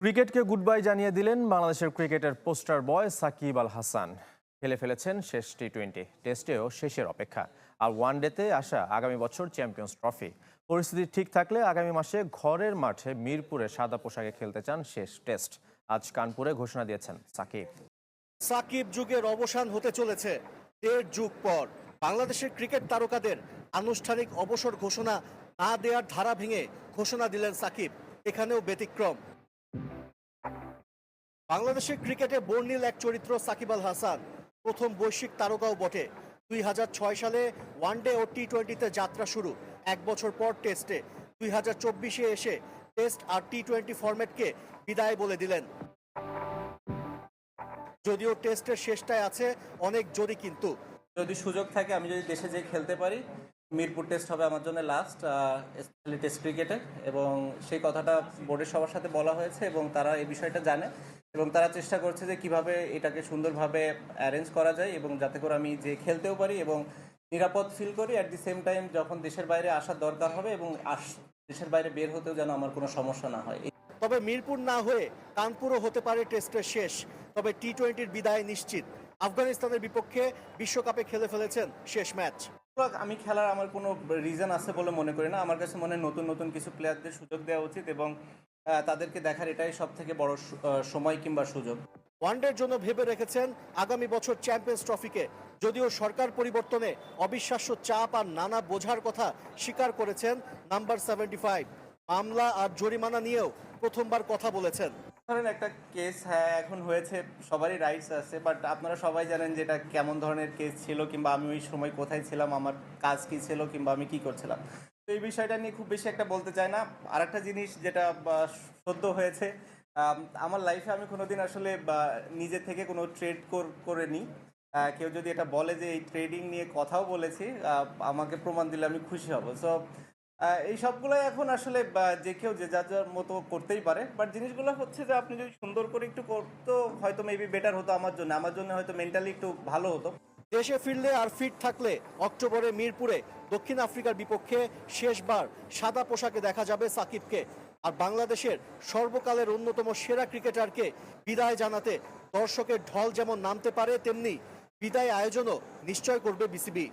ক্রিকেটকে good bye জানিয়ে দিলেন বাংলাদেশের ক্রিকেটের পোস্টার বয় সাকিব আল হাসান। খেলে ফেলেছেন শেষ টি-20, টেস্টেও শেষের অপেক্ষা। আর ওয়ানডেতে আসা আগামী বছর চ্যাম্পিয়ন্স ট্রফি। পরিস্থিতি ঠিক থাকলে আগামী মাসে ঘরের মাঠে মিরপুরে সাদা পোশাকে খেলতে চান শেষ টেস্ট। আজ কানপুরে ঘোষণা দিয়েছেন সাকিব। সাকিব যুগের অবসান হতে চলেছে 1.5 যুগ পর। বাংলাদেশের ক্রিকেট তারকাদের আনুষ্ঠানিক অবসর ঘোষণা না দেওয়ার ধারা ভেঙে ঘোষণা দিলেন সাকিব। এখানেও ব্যতিক্রম। বাংলাদেশের ক্রিকেটে বর্ণিল এক চরিত্র সাকিব আল হাসান, প্রথম বৈশ্বিক তারকাও বটে। 2006 সালে ওয়ানডে ও টি-20তে যাত্রা শুরু, 1 বছর পর টেস্টে। 2024-এ এসে টেস্ট আর টি-20 ফরম্যাটকে বিদায় বলে দিলেন। যদিও টেস্টের শেষটায় আছে অনেক জোরই কিন্তু। যদি সুযোগ থাকে, আমি যদি দেশে যেয়ে খেলতে পারি, মিরপুর টেস্ট হবে আমার জন্য লাস্ট, স্পেশালি টেস্ট ক্রিকেটে। এবং সেই কথাটা বোর্ডের সবার সাথে বলা হয়েছে এবং তারা এই বিষয়টা জানে এবং তারা চেষ্টা করছে যে কিভাবে এটাকে সুন্দরভাবে অ্যারেঞ্জ করা যায় এবং যাতে করে আমি যে খেলতেও পারি এবং নিরাপদ ফিল করি। অ্যাট দি সেম টাইম যখন দেশের বাইরে আসার দরকার হবে এবং দেশের বাইরে বের হতেও যেন আমার কোনো সমস্যা না হয়। তবে মিরপুর না হয়ে কানপুরও হতে পারে টেস্টের শেষ। তবে টি-20-র বিদায় নিশ্চিত। আফগানিস্তানের বিপক্ষে বিশ্বকাপে খেলে ফেলেছেন শেষ ম্যাচ। আমি খেলার আমার কোনো রিজন আছে বলে মনে করি না। আমার কাছে মনে হয় নতুন নতুন কিছু প্লেয়ারদের সুযোগ দেওয়া উচিত এবং তাদেরকে দেখার এটাই সব থেকে বড় সময় কিংবা সুযোগ। ওয়ানডের জন্য ভেবে রেখেছেন আগামী বছর চ্যাম্পিয়ন্স ট্রফিকে। যদিও সরকার পরিবর্তনে অবিশ্বাস্য চাপ আর নানা বোঝার কথা স্বীকার করেছেন নাম্বার 75। মামলা আর জরিমানা নিয়েও প্রথমবার কথা বলেছেন। ধরেন একটা কেস, হ্যাঁ এখন হয়েছে, সবারই রাইটস আছে, বাট আপনারা সবাই জানেন যে এটা কেমন ধরনের কেস ছিল কিংবা আমি ওই সময় কোথায় ছিলাম, আমার কাজ কী ছিল কিংবা আমি কী করছিলাম। তো এই বিষয়টা নিয়ে খুব বেশি একটা বলতে চাই না। আর একটা জিনিস যেটা সদ্য হয়েছে, আমার লাইফে আমি কোনোদিন আসলে নিজে থেকে কোনো ট্রেড করে নিই। কেউ যদি এটা বলে যে এই ট্রেডিং নিয়ে কথাও বলেছি, আমাকে প্রমাণ দিলে আমি খুশি হব। সো এই সবগুলোই এখন আসলে যে কেউ যে যার যার মতো করতেই পারে, বাট জিনিসগুলো হচ্ছে যে আপনি যদি সুন্দর করে একটু করতো হয়তো মেবি বেটার হতো আমার জন্য হয়তো মেন্টালি একটু ভালো হতো। দেশে ফিরলে আর ফিট থাকলে অক্টোবরে মিরপুরে দক্ষিণ আফ্রিকার বিপক্ষে শেষবার সাদা পোশাকে দেখা যাবে সাকিবকে। আর বাংলাদেশের সর্বকালের অন্যতম সেরা ক্রিকেটারকে বিদায় জানাতে দর্শকের ঢল যেমন নামতে পারে, তেমনি বিদায় আয়োজনও নিশ্চয় করবে বিসিবি।